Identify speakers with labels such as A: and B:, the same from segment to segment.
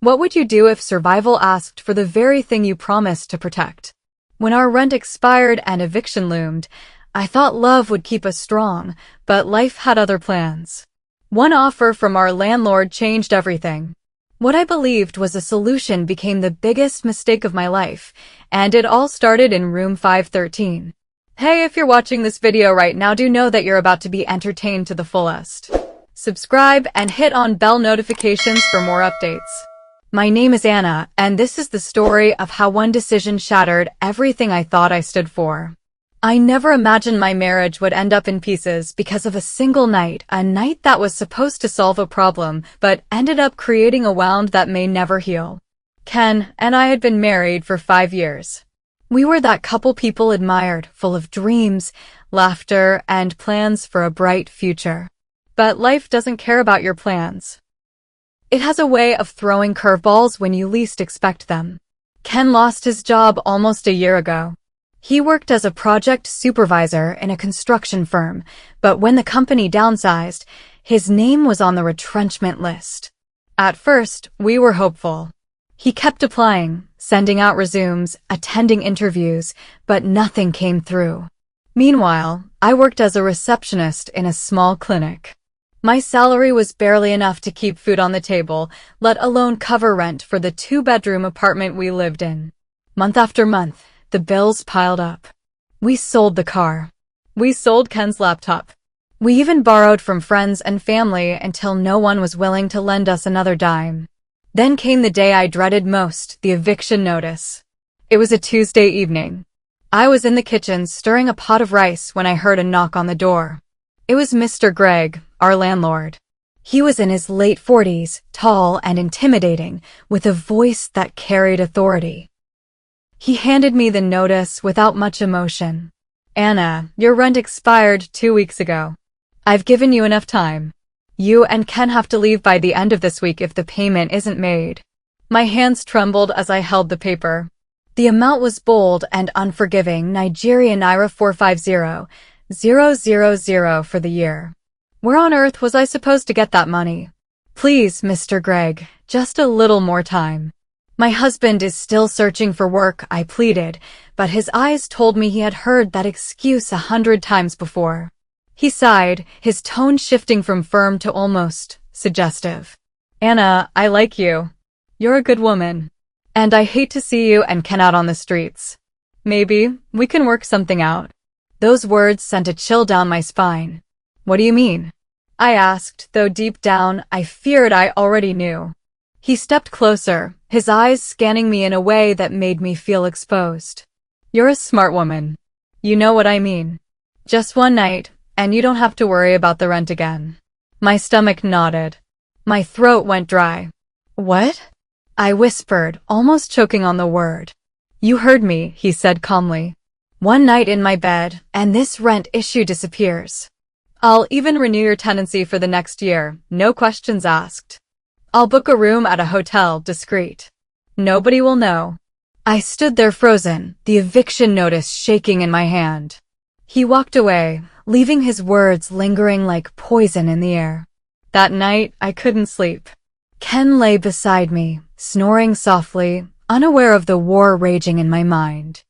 A: What would you do if survival asked for the very thing you promised to protect? When our rent expired and eviction loomed, I thought love would keep us strong, but life had other plans. One offer from our landlord changed everything. What I believed was a solution became the biggest mistake of my life, and it all started in room 513. Hey, if you're watching this video right now, do know that you're about to be entertained to the fullest. Subscribe and hit on bell notifications for more updates. My name is Anna, and this is the story of how one decision shattered everything I thought I stood for. I never imagined my marriage would end up in pieces because of a single night, a night that was supposed to solve a problem, but ended up creating a wound that may never heal. Ken and I had been married for 5 years. We were that couple people admired, full of dreams, laughter, and plans for a bright future. But life doesn't care about your plans. It has a way of throwing curveballs when you least expect them. Ken lost his job almost a year ago. He worked as a project supervisor in a construction firm, but when the company downsized, his name was on the retrenchment list. At first, we were hopeful. He kept applying, sending out resumes, attending interviews, but nothing came through. Meanwhile, I worked as a receptionist in a small clinic. My salary was barely enough to keep food on the table, let alone cover rent for the 2-bedroom apartment we lived in. Month after month, the bills piled up. We sold the car. We sold Ken's laptop. We even borrowed from friends and family until no one was willing to lend us another dime. Then came the day I dreaded most, the eviction notice. It was a Tuesday evening. I was in the kitchen stirring a pot of rice when I heard a knock on the door. It was Mr. Greg, our landlord. He was in his late 40s, tall and intimidating, with a voice that carried authority. He handed me the notice without much emotion. Anna, your rent expired 2 weeks ago. I've given you enough time. You and Ken have to leave by the end of this week if the payment isn't made. My hands trembled as I held the paper. The amount was bold and unforgiving, Nigerian Naira 450,000 for the year. Where on earth was I supposed to get that money? Please, Mr. Greg, just a little more time. My husband is still searching for work, I pleaded, but his eyes told me he had heard that excuse 100 times before. He sighed, his tone shifting from firm to almost suggestive. Anna, I like you. You're a good woman. And I hate to see you and Ken out on the streets. Maybe we can work something out. Those words sent a chill down my spine. What do you mean? I asked, though deep down I feared I already knew. He stepped closer, his eyes scanning me in a way that made me feel exposed. You're a smart woman. You know what I mean. Just one night, and you don't have to worry about the rent again. My stomach nodded. My throat went dry. What? I whispered, almost choking on the word. You heard me, he said calmly. One night in my bed, and this rent issue disappears. I'll even renew your tenancy for the next year, no questions asked. I'll book a room at a hotel, discreet. Nobody will know. I stood there frozen, the eviction notice shaking in my hand. He walked away, leaving his words lingering like poison in the air. That night, I couldn't sleep. Ken lay beside me, snoring softly, unaware of the war raging in my mind.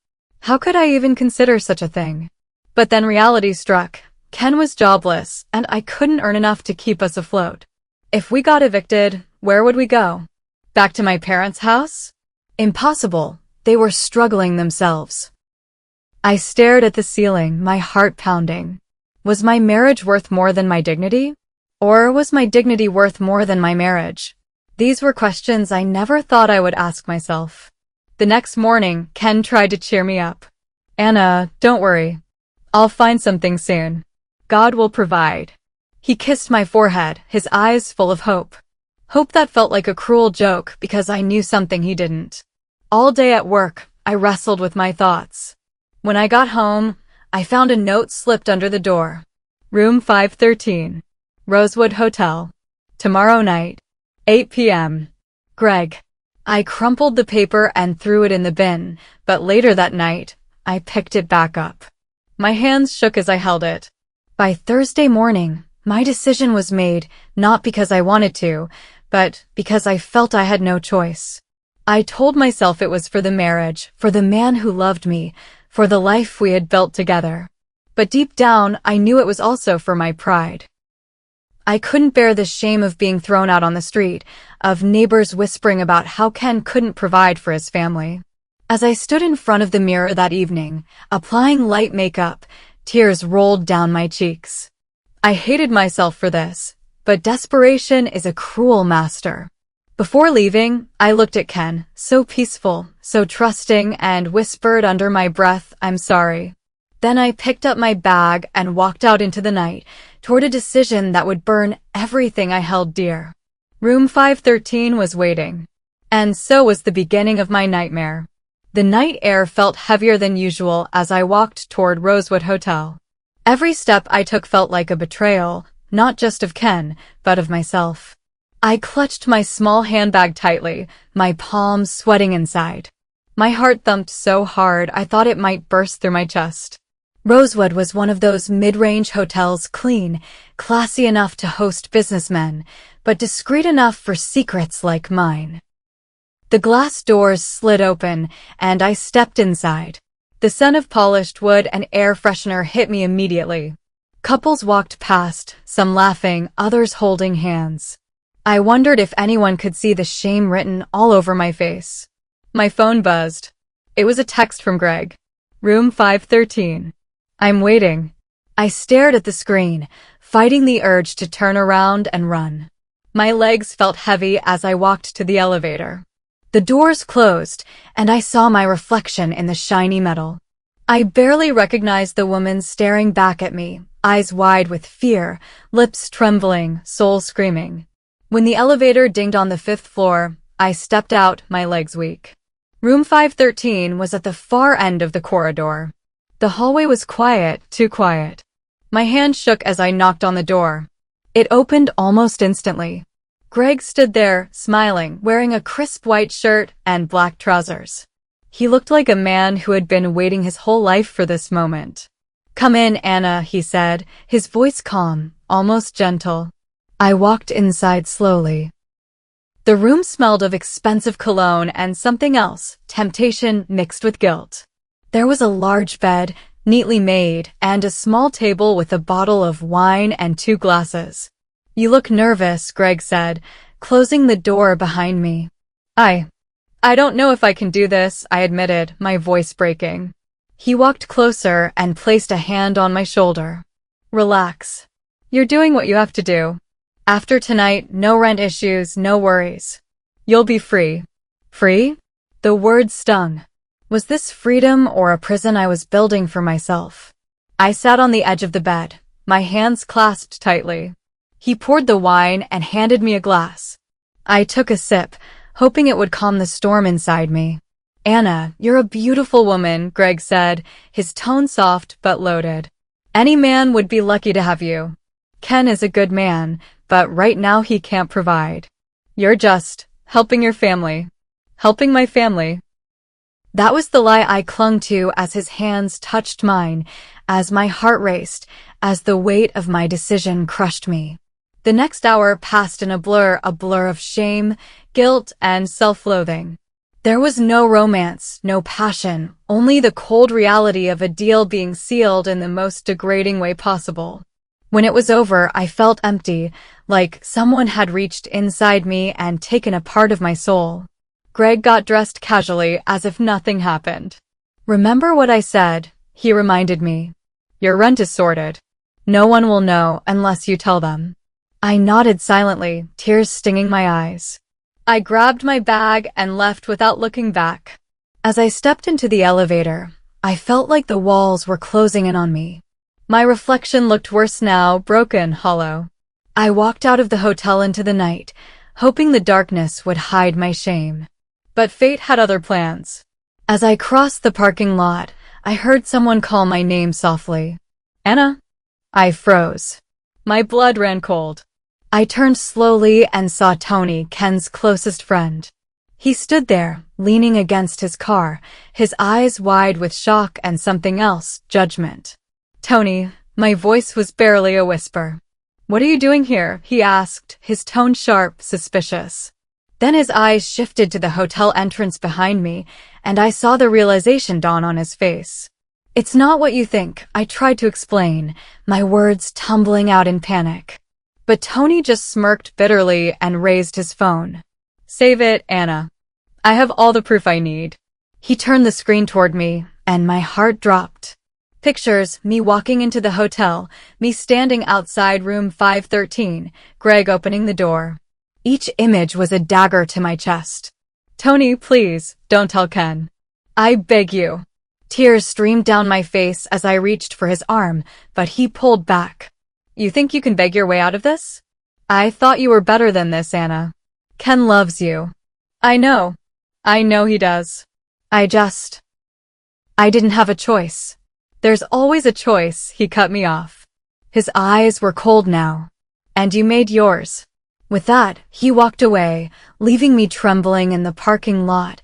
A: How could I even consider such a thing? But then reality struck. Ken was jobless, and I couldn't earn enough to keep us afloat. If we got evicted, where would we go? Back to my parents' house? Impossible. They were struggling themselves. I stared at the ceiling, my heart pounding. Was my marriage worth more than my dignity? Or was my dignity worth more than my marriage? These were questions I never thought I would ask myself. The next morning, Ken tried to cheer me up. Anna, don't worry. I'll find something soon. God will provide. He kissed my forehead, his eyes full of hope. Hope that felt like a cruel joke because I knew something he didn't. All day at work, I wrestled with my thoughts. When I got home, I found a note slipped under the door. Room 513. Rosewood Hotel. Tomorrow night. 8 p.m. Greg. I crumpled the paper and threw it in the bin, but later that night, I picked it back up. My hands shook as I held it. By Thursday morning, my decision was made, not because I wanted to, but because I felt I had no choice. I told myself it was for the marriage, for the man who loved me, for the life we had built together. But deep down, I knew it was also for my pride. I couldn't bear the shame of being thrown out on the street, of neighbors whispering about how Ken couldn't provide for his family. As I stood in front of the mirror that evening, applying light makeup, tears rolled down my cheeks. I hated myself for this, but desperation is a cruel master. Before leaving, I looked at Ken, so peaceful, so trusting, and whispered under my breath, "I'm sorry." Then I picked up my bag and walked out into the night, toward a decision that would burn everything I held dear. Room 513 was waiting. And so was the beginning of my nightmare. The night air felt heavier than usual as I walked toward Rosewood Hotel. Every step I took felt like a betrayal, not just of Ken, but of myself. I clutched my small handbag tightly, my palms sweating inside. My heart thumped so hard I thought it might burst through my chest. Rosewood was one of those mid-range hotels, clean, classy enough to host businessmen, but discreet enough for secrets like mine. The glass doors slid open, and I stepped inside. The scent of polished wood and air freshener hit me immediately. Couples walked past, some laughing, others holding hands. I wondered if anyone could see the shame written all over my face. My phone buzzed. It was a text from Greg. Room 513. I'm waiting. I stared at the screen, fighting the urge to turn around and run. My legs felt heavy as I walked to the elevator. The doors closed, and I saw my reflection in the shiny metal. I barely recognized the woman staring back at me, eyes wide with fear, lips trembling, soul screaming. When the elevator dinged on the 5th floor, I stepped out, my legs weak. Room 513 was at the far end of the corridor. The hallway was quiet, too quiet. My hand shook as I knocked on the door. It opened almost instantly. Greg stood there, smiling, wearing a crisp white shirt and black trousers. He looked like a man who had been waiting his whole life for this moment. "Come in, Anna," he said, his voice calm, almost gentle. I walked inside slowly. The room smelled of expensive cologne and something else, temptation mixed with guilt. There was a large bed, neatly made, and a small table with a bottle of wine and 2 glasses. "You look nervous," Greg said, closing the door behind me. I don't know if I can do this," I admitted, my voice breaking. He walked closer and placed a hand on my shoulder. "Relax. You're doing what you have to do. After tonight, no rent issues, no worries. You'll be free." Free? The word stung. Was this freedom or a prison I was building for myself? I sat on the edge of the bed, my hands clasped tightly. He poured the wine and handed me a glass. I took a sip, hoping it would calm the storm inside me. "Anna, you're a beautiful woman," Greg said, his tone soft but loaded. "Any man would be lucky to have you. Ken is a good man, but right now he can't provide. You're just helping your family. Helping my family." That was the lie I clung to as his hands touched mine, as my heart raced, as the weight of my decision crushed me. The next hour passed in a blur of shame, guilt, and self-loathing. There was no romance, no passion, only the cold reality of a deal being sealed in the most degrading way possible. When it was over, I felt empty, like someone had reached inside me and taken a part of my soul. Greg got dressed casually, as if nothing happened. "Remember what I said," he reminded me. "Your rent is sorted. No one will know unless you tell them." I nodded silently, tears stinging my eyes. I grabbed my bag and left without looking back. As I stepped into the elevator, I felt like the walls were closing in on me. My reflection looked worse now, broken, hollow. I walked out of the hotel into the night, hoping the darkness would hide my shame. But fate had other plans. As I crossed the parking lot, I heard someone call my name softly. "Anna?" I froze. My blood ran cold. I turned slowly and saw Tony, Ken's closest friend. He stood there, leaning against his car, his eyes wide with shock and something else, judgment. "Tony," my voice was barely a whisper. What are you doing here? He asked, his tone sharp, suspicious. Then his eyes shifted to the hotel entrance behind me, and I saw the realization dawn on his face. It's not what you think, I tried to explain, my words tumbling out in panic. But Tony just smirked bitterly and raised his phone. Save it, Anna. I have all the proof I need. He turned the screen toward me, and my heart dropped. Pictures, me walking into the hotel, me standing outside room 513, Greg opening the door. Each image was a dagger to my chest. Tony, please, don't tell Ken. I beg you. Tears streamed down my face as I reached for his arm, but he pulled back. You think you can beg your way out of this? I thought you were better than this, Anna. Ken loves you. I know. I know he does. I didn't have a choice. There's always a choice, he cut me off. His eyes were cold now. And you made yours. With that, he walked away, leaving me trembling in the parking lot,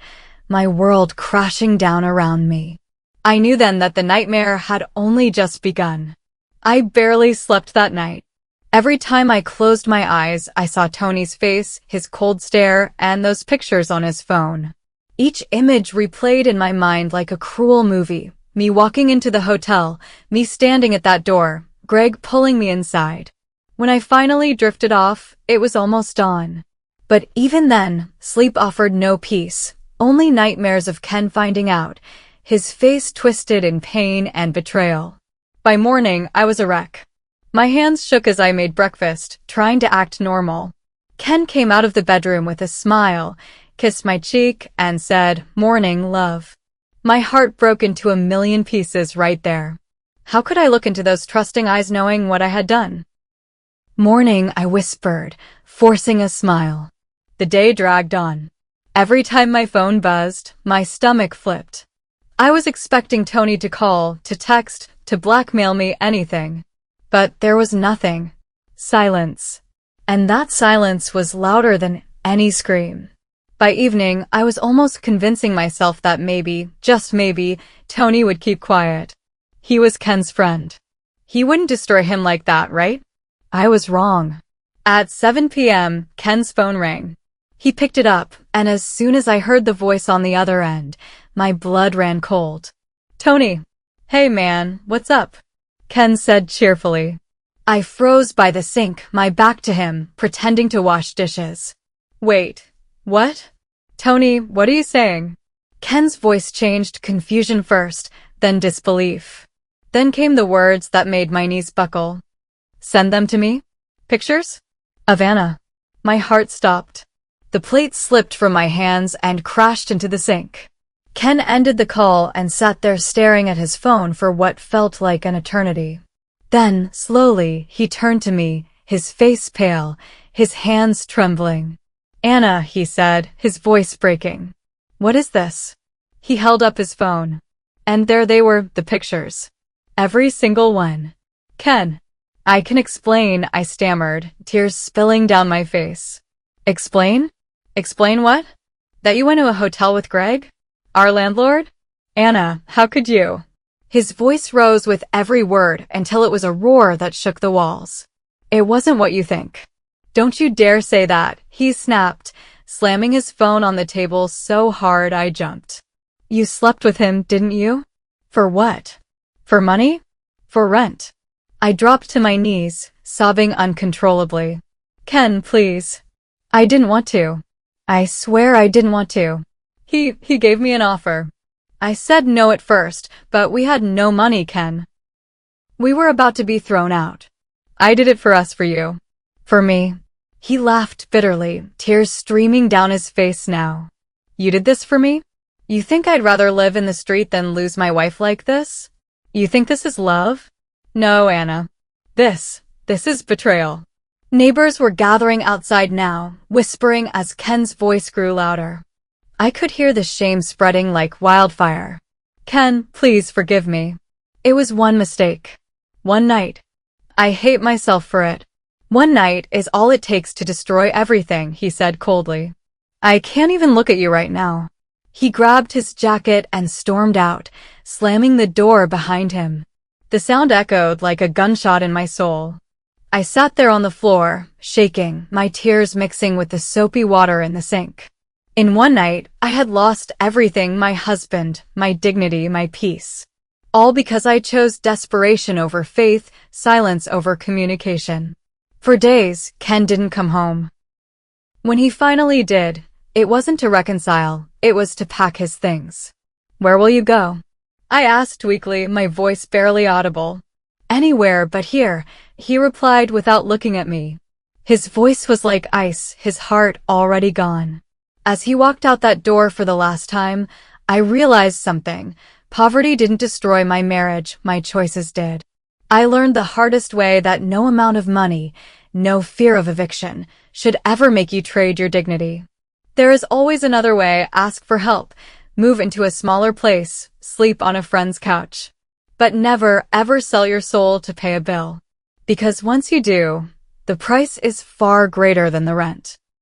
A: my world crashing down around me. I knew then that the nightmare had only just begun. I barely slept that night. Every time I closed my eyes, I saw Tony's face, his cold stare, and those pictures on his phone. Each image replayed in my mind like a cruel movie. Me walking into the hotel, me standing at that door, Greg pulling me inside. When I finally drifted off, it was almost dawn. But even then, sleep offered no peace, only nightmares of Ken finding out, his face twisted in pain and betrayal. By morning, I was a wreck. My hands shook as I made breakfast, trying to act normal. Ken came out of the bedroom with a smile, kissed my cheek, and said, "Morning, love." My heart broke into a million pieces right there. How could I look into those trusting eyes knowing what I had done? "Morning," I whispered, forcing a smile. The day dragged on. Every time my phone buzzed, my stomach flipped. I was expecting Tony to call, to text, to blackmail me, anything. But there was nothing. Silence. And that silence was louder than any scream. By evening, I was almost convincing myself that maybe, just maybe, Tony would keep quiet. He was Ken's friend. He wouldn't destroy him like that, right? I was wrong. At 7 p.m., Ken's phone rang. He picked it up, and as soon as I heard the voice on the other end, my blood ran cold. "Tony." "Hey man, what's up?" Ken said cheerfully. I froze by the sink, my back to him, pretending to wash dishes. "Wait, what? Tony, what are you saying?" Ken's voice changed, confusion first, then disbelief. Then came the words that made my knees buckle. "Send them to me? Pictures? Of Anna." My heart stopped. The plate slipped from my hands and crashed into the sink. Ken ended the call and sat there staring at his phone for what felt like an eternity. Then, slowly, he turned to me, his face pale, his hands trembling. "Anna," he said, his voice breaking. "What is this?" He held up his phone. And there they were, the pictures. Every single one. "Ken." "I can explain," I stammered, tears spilling down my face. "Explain? Explain what? That you went to a hotel with Greg? Our landlord?" "Anna, how could you?" His voice rose with every word until it was a roar that shook the walls. "It wasn't what you think. Don't you dare say that," he snapped, slamming his phone on the table so hard I jumped. "You slept with him, didn't you? For what? For money? For rent?" I dropped to my knees, sobbing uncontrollably. "Ken, please. I didn't want to. I swear I didn't want to. He gave me an offer. I said no at first, but we had no money, Ken. We were about to be thrown out. I did it for us, for you. For me." He laughed bitterly, tears streaming down his face now. "You did this for me? You think I'd rather live in the street than lose my wife like this? You think this is love? No, Anna. This is betrayal." Neighbors were gathering outside now, whispering as Ken's voice grew louder. I could hear the shame spreading like wildfire. "Ken, please forgive me. It was one mistake. One night. I hate myself for it. One night is all it takes to destroy everything," he said coldly. "I can't even look at you right now." He grabbed his jacket and stormed out, slamming the door behind him. The sound echoed like a gunshot in my soul. I sat there on the floor, shaking, my tears mixing with the soapy water in the sink. In one night, I had lost everything: my husband, my dignity, my peace. All because I chose desperation over faith, silence over communication. For days, Ken didn't come home. When he finally did, it wasn't to reconcile, it was to pack his things. "Where will you go?" I asked weakly, my voice barely audible. "Anywhere but here," he replied without looking at me. His voice was like ice, his heart already gone. As he walked out that door for the last time, I realized something. Poverty didn't destroy my marriage, my choices did. I learned the hardest way that no amount of money, no fear of eviction, should ever make you trade your dignity. There is always another way. Ask for help, move into a smaller place, sleep on a friend's couch. But never, ever sell your soul to pay a bill. Because once you do, the price is far greater than the rent.